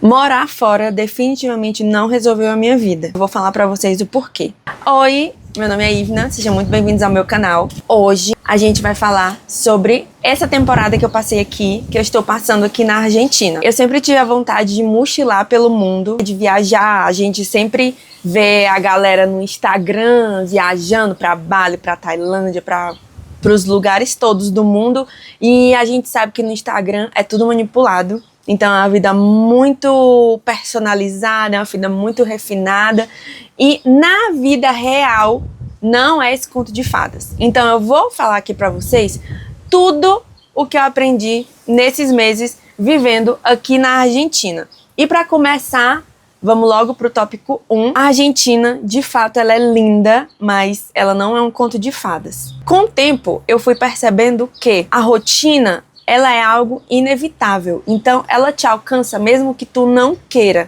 Morar fora definitivamente não resolveu a minha vida. Eu vou falar pra vocês o porquê. Oi, meu nome é Ivna, sejam muito bem-vindos ao meu canal. Hoje a gente vai falar sobre essa temporada que eu passei aqui, que eu estou passando aqui na Argentina. Eu sempre tive a vontade de mochilar pelo mundo, de viajar. A gente sempre vê a galera no Instagram viajando pra Bali, pra Tailândia, para os lugares todos do mundo. E a gente sabe que no Instagram é tudo manipulado. Então é uma vida muito personalizada, é uma vida muito refinada. E na vida real não é esse conto de fadas. Então eu vou falar aqui pra vocês tudo o que eu aprendi nesses meses vivendo aqui na Argentina. E pra começar, vamos logo pro tópico 1. A Argentina, de fato, ela é linda, mas ela não é um conto de fadas. Com o tempo, eu fui percebendo que a rotina, ela é algo inevitável. Então, ela te alcança mesmo que tu não queira.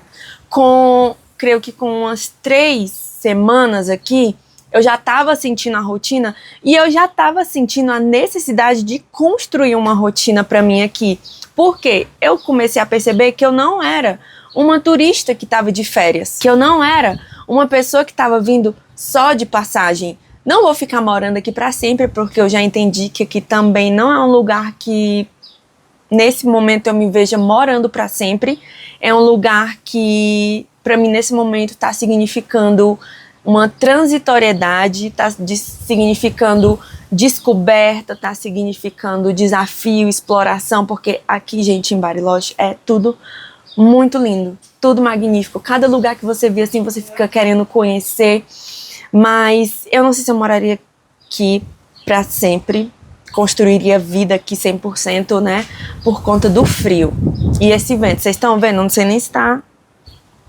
Creio que com umas 3 semanas aqui, eu já estava sentindo a rotina e eu já estava sentindo a necessidade de construir uma rotina para mim aqui. Porque eu comecei a perceber que eu não era uma turista que estava de férias, que eu não era uma pessoa que estava vindo só de passagem. Não vou ficar morando aqui para sempre, porque eu já entendi que aqui também não é um lugar que nesse momento eu me veja morando para sempre. É um lugar que para mim nesse momento está significando uma transitoriedade, está significando descoberta, está significando desafio, exploração, porque aqui, gente, em Bariloche é tudo muito lindo, tudo magnífico. Cada lugar que você vê assim, você fica querendo conhecer. Mas eu não sei se eu moraria aqui para sempre, construiria vida aqui 100%, né? Por conta do frio. E esse vento, vocês estão vendo? Não sei nem se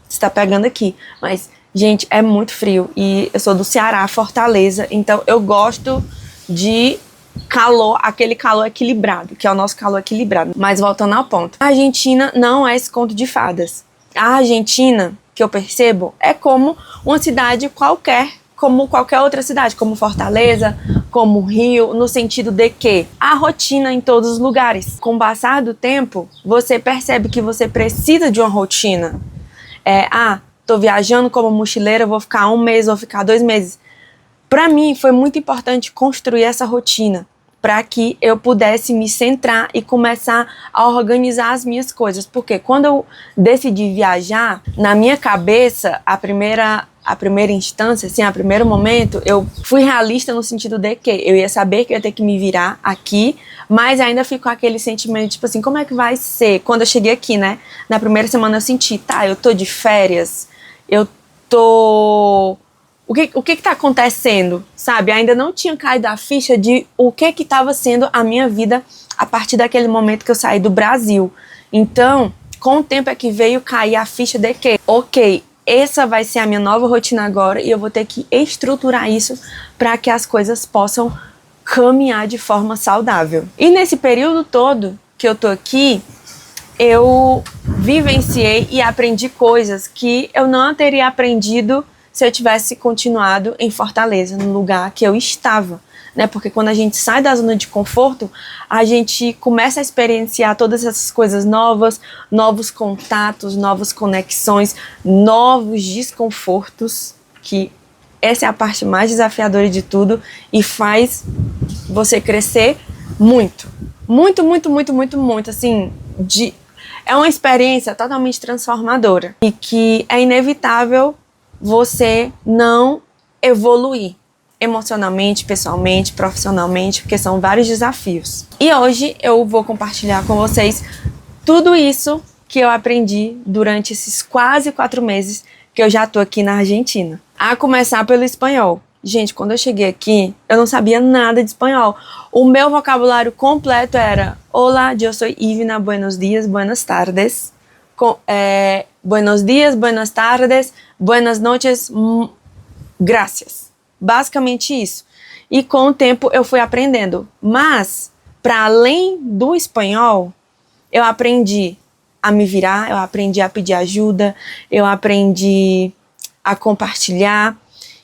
está pegando aqui, mas, gente, é muito frio. E eu sou do Ceará, Fortaleza, então eu gosto de calor, aquele calor equilibrado, que é o nosso calor equilibrado. Mas voltando ao ponto, a Argentina não é esse conto de fadas. A Argentina, que eu percebo, é como uma cidade qualquer, como qualquer outra cidade, como Fortaleza, como Rio, no sentido de que a rotina em todos os lugares. Com o passar do tempo, você percebe que você precisa de uma rotina. Tô viajando como mochileira, vou ficar 1 mês, vou ficar 2 meses. Para mim, foi muito importante construir essa rotina, para que eu pudesse me centrar e começar a organizar as minhas coisas. Porque quando eu decidi viajar, na minha cabeça, a primeira instância, assim, a primeiro momento, eu fui realista no sentido de que eu ia saber que eu ia ter que me virar aqui, mas ainda ficou aquele sentimento, tipo assim, como é que vai ser? Quando eu cheguei aqui, né, na primeira semana eu senti, eu tô de férias, eu tô... O que tá acontecendo, sabe? Ainda não tinha caído a ficha de o que estava sendo a minha vida a partir daquele momento que eu saí do Brasil. Então, com o tempo é que veio cair a ficha de que, ok, essa vai ser a minha nova rotina agora e eu vou ter que estruturar isso para que as coisas possam caminhar de forma saudável. E nesse período todo que eu tô aqui, eu vivenciei e aprendi coisas que eu não teria aprendido se eu tivesse continuado em Fortaleza, no lugar que eu estava, né? Porque quando a gente sai da zona de conforto, a gente começa a experienciar todas essas coisas novas, novos contatos, novas conexões, novos desconfortos, que essa é a parte mais desafiadora de tudo e faz você crescer muito. Muito, muito, muito, muito, muito, assim, é uma experiência totalmente transformadora e que é inevitável você não evoluir emocionalmente, pessoalmente, profissionalmente, porque são vários desafios. E hoje eu vou compartilhar com vocês tudo isso que eu aprendi durante esses quase 4 meses que eu já tô aqui na Argentina. A começar pelo espanhol. Gente, quando eu cheguei aqui, eu não sabia nada de espanhol. O meu vocabulário completo era: Olá, eu sou Ivna, buenos dias, buenas tardes. Buenos dias, buenas tardes, buenas noches, gracias. Basicamente isso. E com o tempo eu fui aprendendo. Mas, para além do espanhol, eu aprendi a me virar, eu aprendi a pedir ajuda, eu aprendi a compartilhar.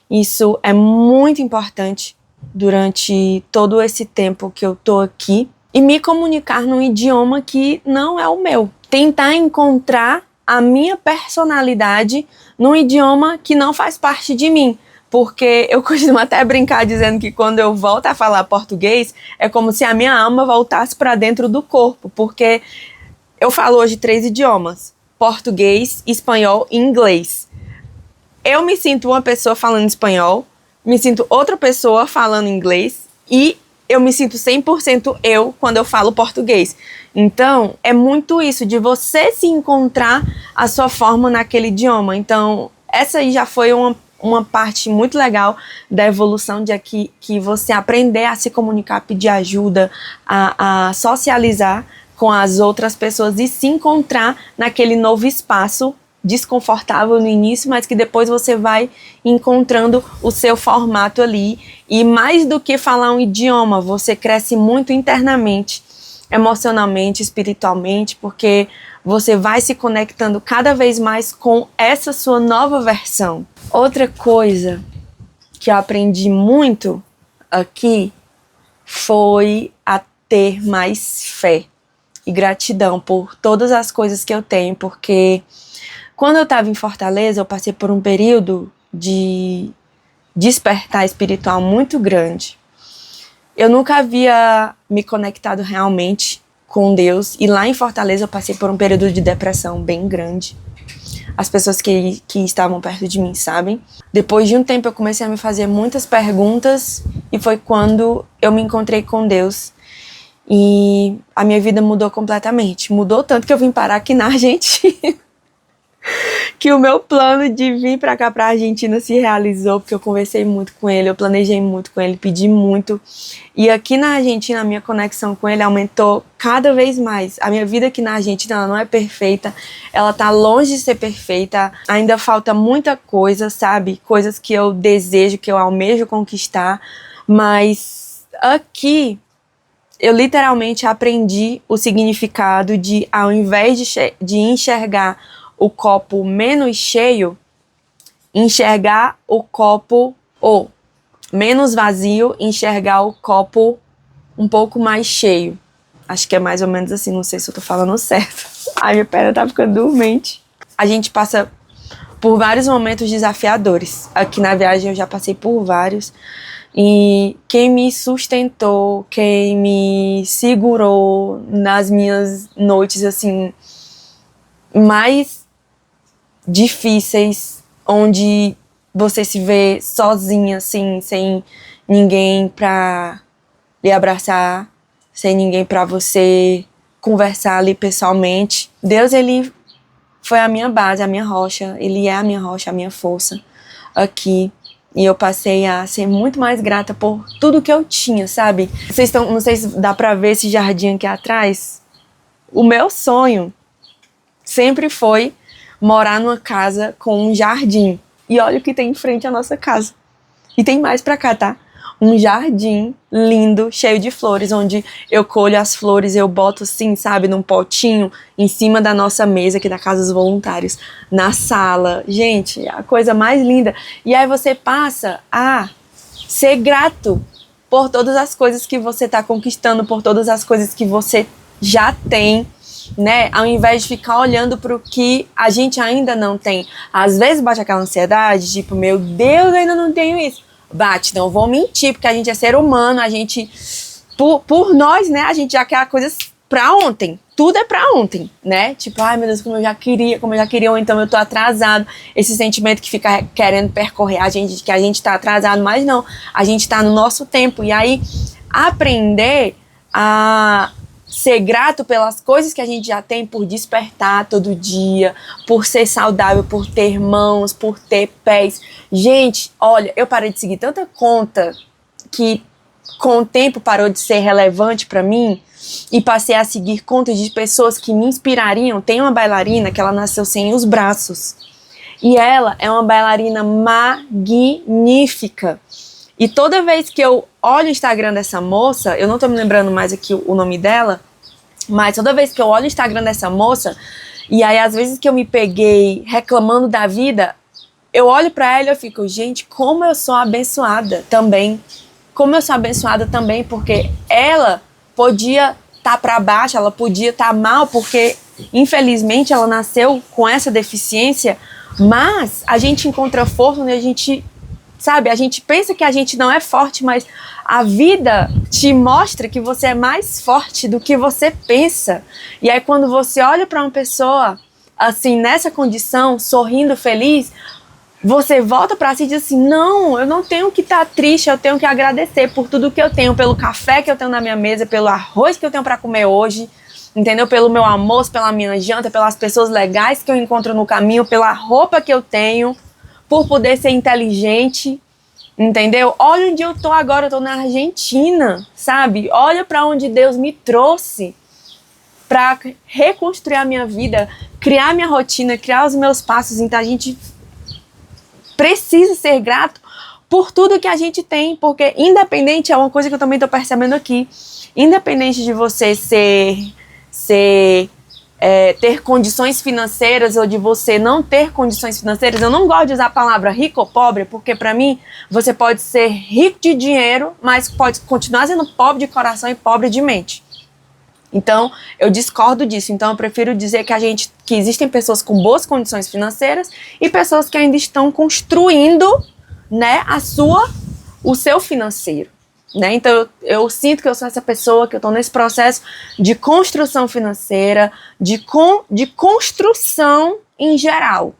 Isso é muito importante durante todo esse tempo que eu tô aqui. E me comunicar num idioma que não é o meu. Tentar encontrar a minha personalidade num idioma que não faz parte de mim. Porque eu costumo até brincar dizendo que quando eu volto a falar português, é como se a minha alma voltasse para dentro do corpo. Porque eu falo hoje 3 idiomas: português, espanhol e inglês. Eu me sinto uma pessoa falando espanhol, me sinto outra pessoa falando inglês e eu me sinto 100% eu quando eu falo português. Então, é muito isso, de você se encontrar a sua forma naquele idioma. Então, essa aí já foi uma parte muito legal da evolução, de aqui, que você aprender a se comunicar, pedir ajuda, a socializar com as outras pessoas e se encontrar naquele novo espaço desconfortável no início, mas que depois você vai encontrando o seu formato ali. E mais do que falar um idioma, você cresce muito internamente, emocionalmente, espiritualmente, porque você vai se conectando cada vez mais com essa sua nova versão. Outra coisa que eu aprendi muito aqui foi a ter mais fé e gratidão por todas as coisas que eu tenho, porque quando eu estava em Fortaleza, eu passei por um período de despertar espiritual muito grande. Eu nunca havia me conectado realmente com Deus, e lá em Fortaleza eu passei por um período de depressão bem grande. As pessoas que estavam perto de mim sabem. Depois de um tempo eu comecei a me fazer muitas perguntas, e foi quando eu me encontrei com Deus. E a minha vida mudou completamente. Mudou tanto que eu vim parar aqui na Argentina. Que o meu plano de vir pra cá, pra Argentina, se realizou, porque eu conversei muito com ele, eu planejei muito com ele, pedi muito. E aqui na Argentina, a minha conexão com ele aumentou cada vez mais. A minha vida aqui na Argentina, ela não é perfeita, ela tá longe de ser perfeita, ainda falta muita coisa, sabe? Coisas que eu desejo, que eu almejo conquistar, mas aqui eu literalmente aprendi o significado de, ao invés de enxergar o copo menos cheio, enxergar o copo, ou menos vazio, enxergar o copo um pouco mais cheio. Acho que é mais ou menos assim, não sei se eu tô falando certo. Ai, minha perna tá ficando dormente. A gente passa por vários momentos desafiadores. Aqui na viagem eu já passei por vários. E quem me sustentou, quem me segurou nas minhas noites, assim, mais difíceis, onde você se vê sozinha, assim, sem ninguém pra lhe abraçar, sem ninguém pra você conversar ali pessoalmente. Deus, ele foi a minha base, a minha rocha, ele é a minha rocha, a minha força aqui. E eu passei a ser muito mais grata por tudo que eu tinha, sabe? Não sei se dá pra ver esse jardim aqui atrás. O meu sonho sempre foi morar numa casa com um jardim. E olha o que tem em frente à nossa casa. E tem mais pra cá, tá? Um jardim lindo, cheio de flores, onde eu colho as flores, eu boto assim, sabe, num potinho, em cima da nossa mesa aqui da Casa dos Voluntários, na sala. Gente, é a coisa mais linda. E aí você passa a ser grato por todas as coisas que você tá conquistando, por todas as coisas que você já tem, né? Ao invés de ficar olhando pro que a gente ainda não tem. Às vezes bate aquela ansiedade, tipo, meu Deus, eu ainda não tenho isso. Bate, não vou mentir, porque a gente é ser humano, a gente, por nós, né, a gente já quer coisas pra ontem, tudo é pra ontem, né, tipo, ai meu Deus, como eu já queria, ou então eu tô atrasado, esse sentimento que fica querendo percorrer a gente, que a gente tá atrasado, mas não, a gente tá no nosso tempo. E aí, aprender a ser grato pelas coisas que a gente já tem, por despertar todo dia, por ser saudável, por ter mãos, por ter pés. Gente, olha, eu parei de seguir tanta conta que com o tempo parou de ser relevante pra mim e passei a seguir contas de pessoas que me inspirariam. Tem uma bailarina que ela nasceu sem os braços e ela é uma bailarina magnífica. E toda vez que eu olho o Instagram dessa moça, eu não tô me lembrando mais aqui o nome dela, mas toda vez que eu olho o Instagram dessa moça, e aí às vezes que eu me peguei reclamando da vida, eu olho pra ela e eu fico, gente, como eu sou abençoada também. Como eu sou abençoada também, porque ela podia estar pra baixo, ela podia estar mal, porque Infelizmente, ela nasceu com essa deficiência, mas a gente encontra força onde a gente, sabe, a gente pensa que a gente não é forte, mas a vida te mostra que você é mais forte do que você pensa. E aí quando você olha para uma pessoa assim, nessa condição, sorrindo, feliz, você volta para si e diz assim, não, eu não tenho que estar triste, eu tenho que agradecer por tudo que eu tenho, pelo café que eu tenho na minha mesa, pelo arroz que eu tenho para comer hoje, entendeu? Pelo meu almoço, pela minha janta, pelas pessoas legais que eu encontro no caminho, pela roupa que eu tenho, por poder ser inteligente, entendeu? Olha onde eu tô agora, eu tô na Argentina, sabe? Olha para onde Deus me trouxe para reconstruir a minha vida, criar minha rotina, criar os meus passos. Então a gente precisa ser grato por tudo que a gente tem, porque independente, é uma coisa que eu também estou percebendo aqui, independente de você ter condições financeiras ou de você não ter condições financeiras, eu não gosto de usar a palavra rico ou pobre, porque para mim você pode ser rico de dinheiro, mas pode continuar sendo pobre de coração e pobre de mente. Então, eu discordo disso. Então, eu prefiro dizer que existem pessoas com boas condições financeiras e pessoas que ainda estão construindo, né, o seu financeiro, né? Então, eu sinto que eu sou essa pessoa, que eu estou nesse processo de construção financeira, de construção em geral,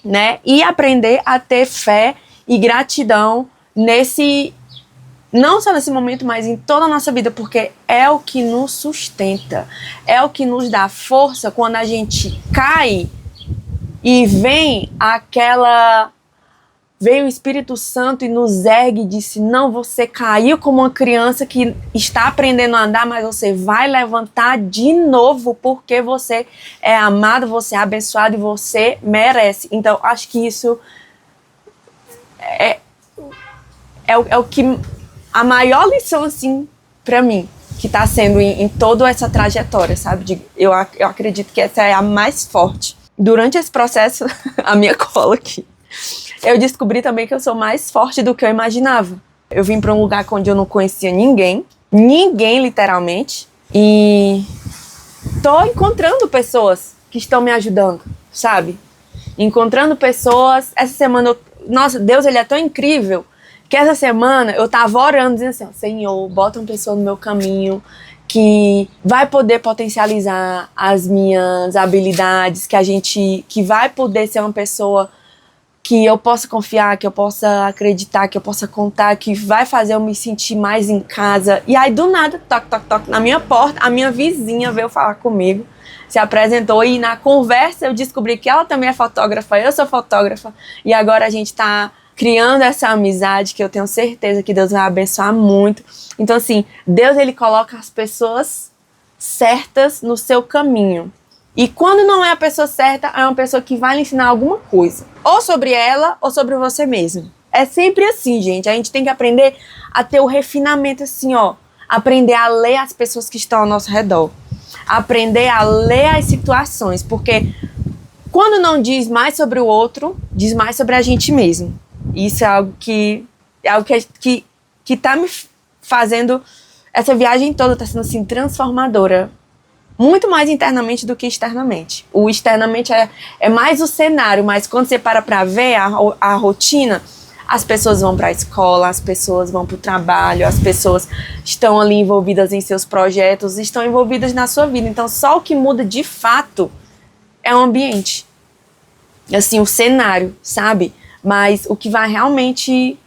né? E aprender a ter fé e gratidão não só nesse momento, mas em toda a nossa vida, porque é o que nos sustenta, é o que nos dá força quando a gente cai e vem o Espírito Santo e nos ergue e disse, não, você caiu como uma criança que está aprendendo a andar, mas você vai levantar de novo, porque você é amado, você é abençoado e você merece. Então, acho que isso é o que... A maior lição, assim, pra mim, que tá sendo em toda essa trajetória, sabe? Eu acredito que essa é a mais forte. Durante esse processo, a minha cola aqui, eu descobri também que eu sou mais forte do que eu imaginava. Eu vim pra um lugar onde eu não conhecia ninguém literalmente, e tô encontrando pessoas que estão me ajudando, sabe? Encontrando pessoas. Essa semana, nossa, Deus, ele é tão incrível, que essa semana eu tava orando, dizendo assim, ó, Senhor, bota uma pessoa no meu caminho que vai poder potencializar as minhas habilidades, que vai poder ser uma pessoa que eu possa confiar, que eu possa acreditar, que eu possa contar, que vai fazer eu me sentir mais em casa. E aí, do nada, toque, toque, toque, na minha porta, a minha vizinha veio falar comigo, se apresentou, e na conversa eu descobri que ela também é fotógrafa, eu sou fotógrafa, e agora a gente tá criando essa amizade que eu tenho certeza que Deus vai abençoar muito. Então, assim, Deus, ele coloca as pessoas certas no seu caminho. E quando não é a pessoa certa, é uma pessoa que vai lhe ensinar alguma coisa. Ou sobre ela, ou sobre você mesmo. É sempre assim, gente. A gente tem que aprender a ter o refinamento assim, ó. Aprender a ler as pessoas que estão ao nosso redor. Aprender a ler as situações. Porque quando não diz mais sobre o outro, diz mais sobre a gente mesmo. Isso é algo que tá me fazendo, essa viagem toda tá sendo assim transformadora, muito mais internamente do que externamente. O externamente é mais o cenário, mas quando você para ver a rotina, as pessoas vão para a escola, as pessoas vão para o trabalho, as pessoas estão ali envolvidas em seus projetos, estão envolvidas na sua vida. Então só o que muda de fato é o ambiente, assim, o cenário, sabe? Mas o que vai realmente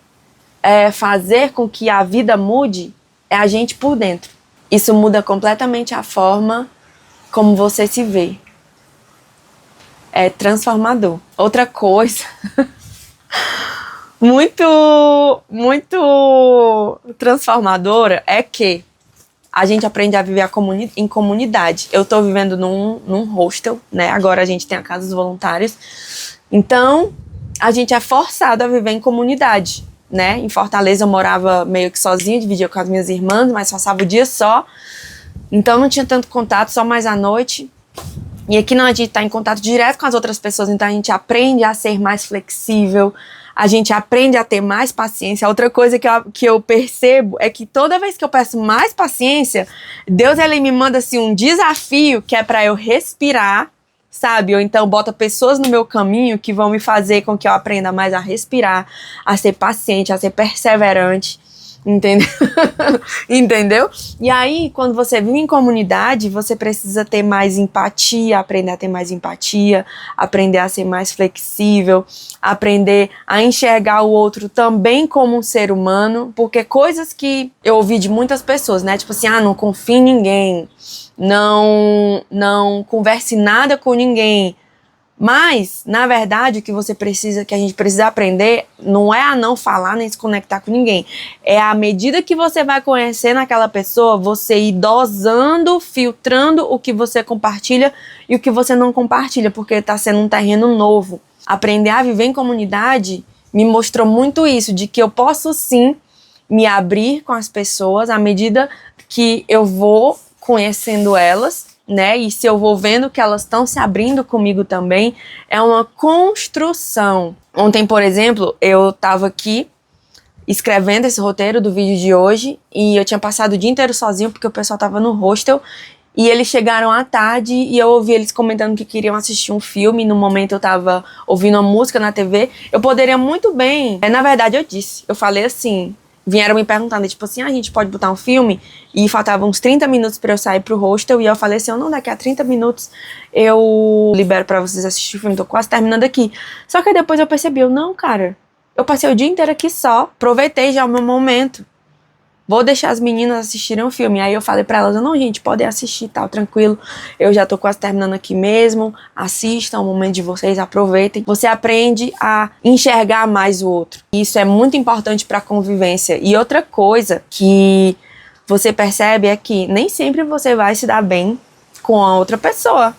fazer com que a vida mude é a gente por dentro. Isso muda completamente a forma como você se vê. É transformador. Outra coisa muito, muito transformadora é que a gente aprende a viver em comunidade. Eu tô vivendo num hostel, né? Agora a gente tem a Casa dos Voluntários. Então, a gente é forçado a viver em comunidade, né? Em Fortaleza eu morava meio que sozinha, dividia com as minhas irmãs, mas passava o dia só. Então não tinha tanto contato, só mais à noite. E aqui não, a gente tá em contato direto com as outras pessoas, então a gente aprende a ser mais flexível, a gente aprende a ter mais paciência. Outra coisa que eu percebo é que toda vez que eu peço mais paciência, Deus ele me manda assim, um desafio que é para eu respirar, sabe? Ou então bota pessoas no meu caminho que vão me fazer com que eu aprenda mais a respirar, a ser paciente, a ser perseverante. Entendeu? Entendeu? E aí, quando você vive em comunidade, você precisa ter mais empatia, aprender a ter mais empatia, aprender a ser mais flexível, aprender a enxergar o outro também como um ser humano, porque coisas que eu ouvi de muitas pessoas, né? Tipo assim, não confie em ninguém, não converse nada com ninguém. Mas, na verdade, o que a gente precisa aprender não é a não falar nem se conectar com ninguém. É à medida que você vai conhecendo aquela pessoa, você ir dosando, filtrando o que você compartilha e o que você não compartilha, porque está sendo um terreno novo. Aprender a viver em comunidade me mostrou muito isso, de que eu posso sim me abrir com as pessoas à medida que eu vou conhecendo elas, né? E se eu vou vendo que elas estão se abrindo comigo também, é uma construção. Ontem, por exemplo, eu tava aqui escrevendo esse roteiro do vídeo de hoje e eu tinha passado o dia inteiro sozinho porque o pessoal tava no hostel e eles chegaram à tarde e eu ouvi eles comentando que queriam assistir um filme. No momento eu tava ouvindo uma música na TV. Eu poderia muito bem, na verdade eu falei assim, vieram me perguntando, tipo assim, a gente pode botar um filme? E faltavam uns 30 minutos pra eu sair pro hostel, e eu falei assim, não, daqui a 30 minutos eu libero pra vocês assistir o filme, tô quase terminando aqui. Só que depois eu percebi, não, cara, eu passei o dia inteiro aqui só, aproveitei já o meu momento, vou deixar as meninas assistirem o filme. Aí eu falei pra elas, não, gente, podem assistir, tal, tranquilo, eu já tô quase terminando aqui mesmo, assistam, o momento de vocês, aproveitem. Você aprende a enxergar mais o outro. Isso é muito importante pra convivência. E outra coisa que você percebe é que nem sempre você vai se dar bem com a outra pessoa.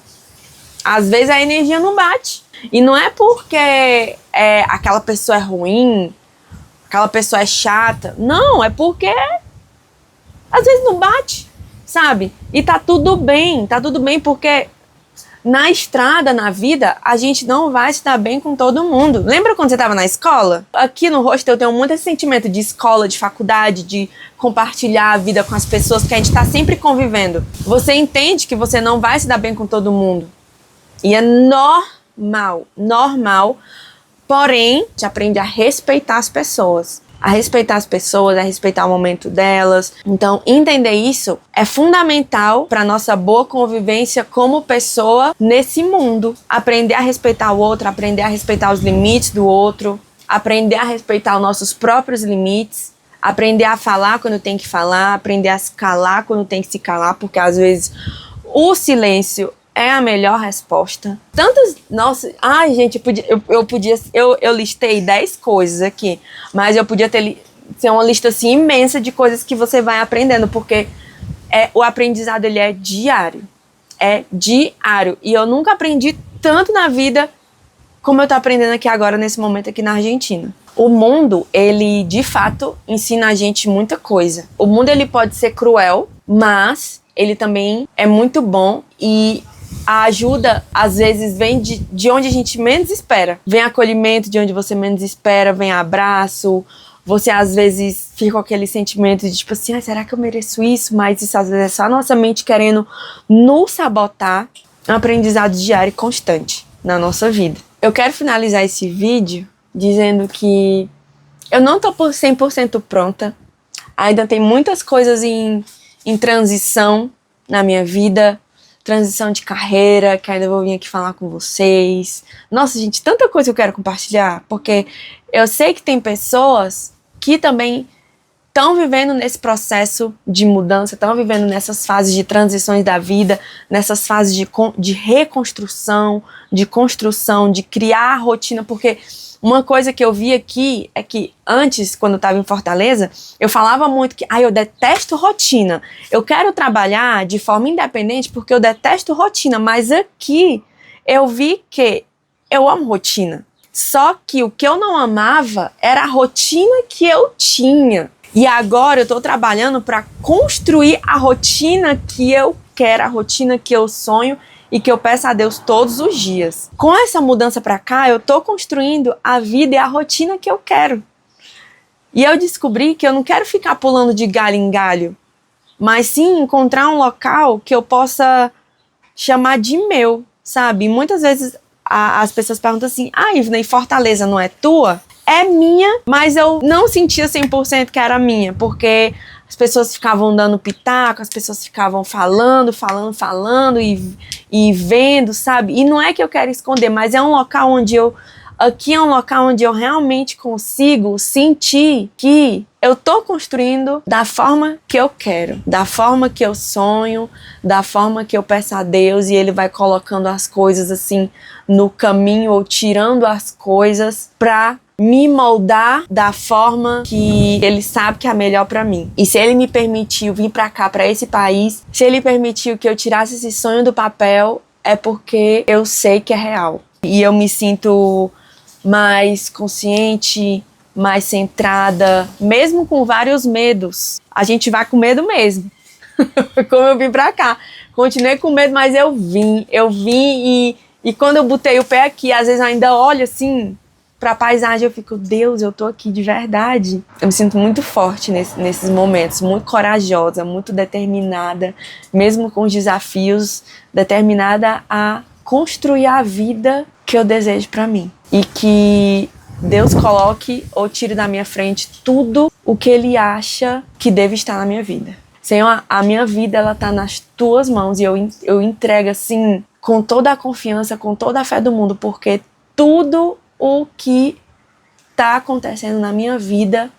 Às vezes a energia não bate. E não é porque aquela pessoa é ruim, aquela pessoa é chata. Não, é porque às vezes não bate, sabe? E tá tudo bem porque na estrada, na vida, a gente não vai se dar bem com todo mundo. Lembra quando você tava na escola? Aqui no hostel eu tenho muito esse sentimento de escola, de faculdade, de compartilhar a vida com as pessoas, que a gente tá sempre convivendo. Você entende que você não vai se dar bem com todo mundo. E é normal, porém, a gente aprende a respeitar as pessoas. A respeitar o momento delas. Então, entender isso é fundamental para nossa boa convivência como pessoa nesse mundo. Aprender a respeitar o outro, aprender a respeitar os limites do outro, aprender a respeitar os nossos próprios limites, aprender a falar quando tem que falar, aprender a se calar quando tem que se calar, porque às vezes o silêncio é a melhor resposta. Gente, eu listei 10 coisas aqui, mas eu podia ser uma lista assim imensa de coisas que você vai aprendendo, porque o aprendizado ele é diário. É diário. E eu nunca aprendi tanto na vida como eu tô aprendendo aqui agora, nesse momento aqui na Argentina. O mundo, ele de fato ensina a gente muita coisa. O mundo ele pode ser cruel, mas ele também é muito bom e a ajuda, às vezes, vem de onde a gente menos espera. Vem acolhimento de onde você menos espera, vem abraço. Você, às vezes, fica com aquele sentimento de, tipo assim, será que eu mereço isso? Mas isso, às vezes, é só a nossa mente querendo nos sabotar. É um aprendizado diário e constante na nossa vida. Eu quero finalizar esse vídeo dizendo que eu não tô 100% pronta. Ainda tem muitas coisas em transição na minha vida. Transição de carreira, que ainda vou vir aqui falar com vocês. Nossa, gente, tanta coisa que eu quero compartilhar, porque eu sei que tem pessoas que também estão vivendo nesse processo de mudança, estão vivendo nessas fases de transições da vida, nessas fases de reconstrução, de construção, de criar a rotina, porque uma coisa que eu vi aqui é que antes, quando eu estava em Fortaleza, eu falava muito que eu detesto rotina. Eu quero trabalhar de forma independente porque eu detesto rotina. Mas aqui eu vi que eu amo rotina. Só que o que eu não amava era a rotina que eu tinha. E agora eu estou trabalhando para construir a rotina que eu quero, a rotina que eu sonho e que eu peço a Deus todos os dias. Com essa mudança para cá, eu tô construindo a vida e a rotina que eu quero. E eu descobri que eu não quero ficar pulando de galho em galho, mas sim encontrar um local que eu possa chamar de meu, sabe? Muitas vezes as pessoas perguntam assim, Ivna, e Fortaleza não é tua? É minha, mas eu não sentia 100% que era minha, porque as pessoas ficavam dando pitaco, as pessoas ficavam falando e vendo, sabe? E não é que eu quero esconder, mas é um local onde aqui é um local onde eu realmente consigo sentir que eu tô construindo da forma que eu quero, da forma que eu sonho, da forma que eu peço a Deus, e Ele vai colocando as coisas assim no caminho ou tirando as coisas pra me moldar da forma que Ele sabe que é a melhor pra mim. E se Ele me permitiu vir pra cá, pra esse país, se Ele permitiu que eu tirasse esse sonho do papel, é porque eu sei que é real. E eu me sinto mais consciente, mais centrada, mesmo com vários medos. A gente vai com medo mesmo. Como eu vim pra cá. Continuei com medo, mas eu vim e quando eu botei o pé aqui, às vezes eu ainda olho assim pra paisagem, eu fico, Deus, eu tô aqui de verdade. Eu me sinto muito forte nesses momentos, muito corajosa, muito determinada, mesmo com os desafios, determinada a construir a vida que eu desejo pra mim. E que Deus coloque ou tire da minha frente tudo o que Ele acha que deve estar na minha vida. Senhor, a minha vida, ela tá nas Tuas mãos, e eu entrego assim, com toda a confiança, com toda a fé do mundo, porque tudo o que tá acontecendo na minha vida,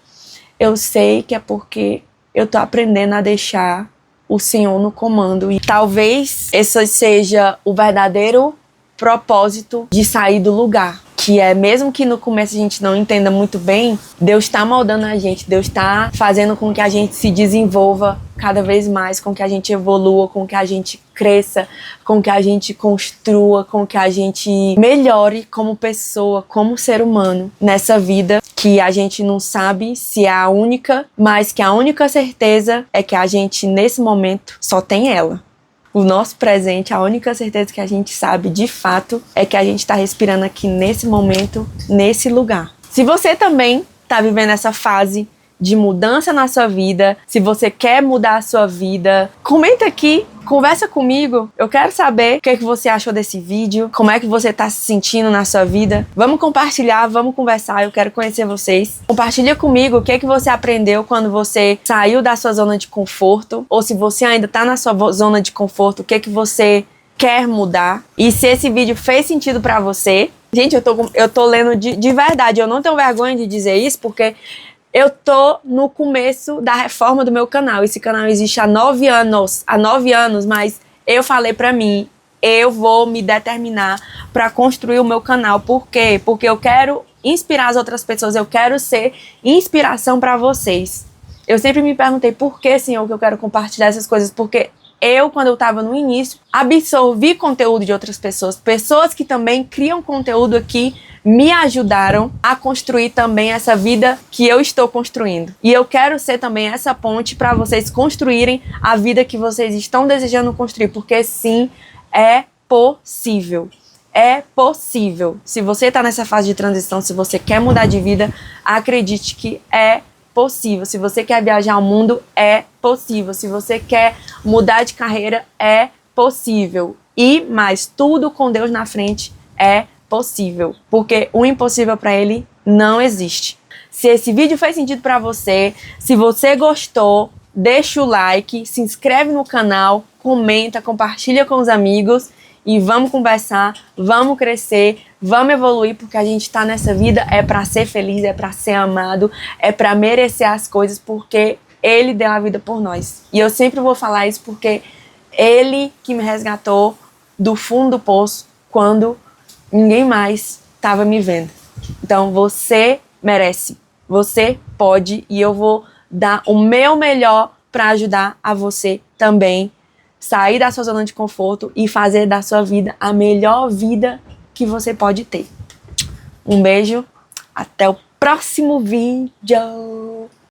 eu sei que é porque eu tô aprendendo a deixar o Senhor no comando. E talvez esse seja o verdadeiro propósito de sair do lugar, que é, mesmo que no começo a gente não entenda muito bem, Deus está moldando a gente, Deus está fazendo com que a gente se desenvolva cada vez mais, com que a gente evolua, com que a gente cresça, com que a gente construa, com que a gente melhore como pessoa, como ser humano nessa vida que a gente não sabe se é a única, mas que a única certeza é que a gente nesse momento só tem ela. O nosso presente, a única certeza que a gente sabe de fato é que a gente está respirando aqui nesse momento, nesse lugar. Se você também está vivendo essa fase de mudança na sua vida, se você quer mudar a sua vida, comenta aqui, conversa comigo. Eu quero saber o que você achou desse vídeo, como é que você está se sentindo na sua vida. Vamos compartilhar, vamos conversar, eu quero conhecer vocês. Compartilha comigo o que você aprendeu quando você saiu da sua zona de conforto, ou se você ainda está na sua zona de conforto, o que você quer mudar. E se esse vídeo fez sentido pra você. Gente, eu tô lendo de verdade, eu não tenho vergonha de dizer isso, porque eu tô no começo da reforma do meu canal. Esse canal existe há 9 anos, mas eu falei pra mim, eu vou me determinar pra construir o meu canal. Por quê? Porque eu quero inspirar as outras pessoas, eu quero ser inspiração pra vocês. Eu sempre me perguntei por que, Senhor, que eu quero compartilhar essas coisas, porque eu, quando eu tava no início, absorvi conteúdo de outras pessoas, pessoas que também criam conteúdo aqui, me ajudaram a construir também essa vida que eu estou construindo. E eu quero ser também essa ponte para vocês construírem a vida que vocês estão desejando construir, porque sim, é possível. É possível. Se você está nessa fase de transição, se você quer mudar de vida, acredite que é possível. Se você quer viajar ao mundo, é possível. Se você quer mudar de carreira, é possível. E mais, tudo com Deus na frente é possível, porque o impossível para Ele não existe. Se esse vídeo fez sentido para você, se você gostou, deixa o like, se inscreve no canal, comenta, compartilha com os amigos e vamos conversar, vamos crescer, vamos evoluir, porque a gente tá nessa vida é para ser feliz, é para ser amado, é para merecer as coisas, porque Ele deu a vida por nós. E eu sempre vou falar isso porque Ele que me resgatou do fundo do poço quando ninguém mais estava me vendo. Então você merece, você pode, e eu vou dar o meu melhor para ajudar a você também sair da sua zona de conforto e fazer da sua vida a melhor vida que você pode ter. Um beijo, até o próximo vídeo.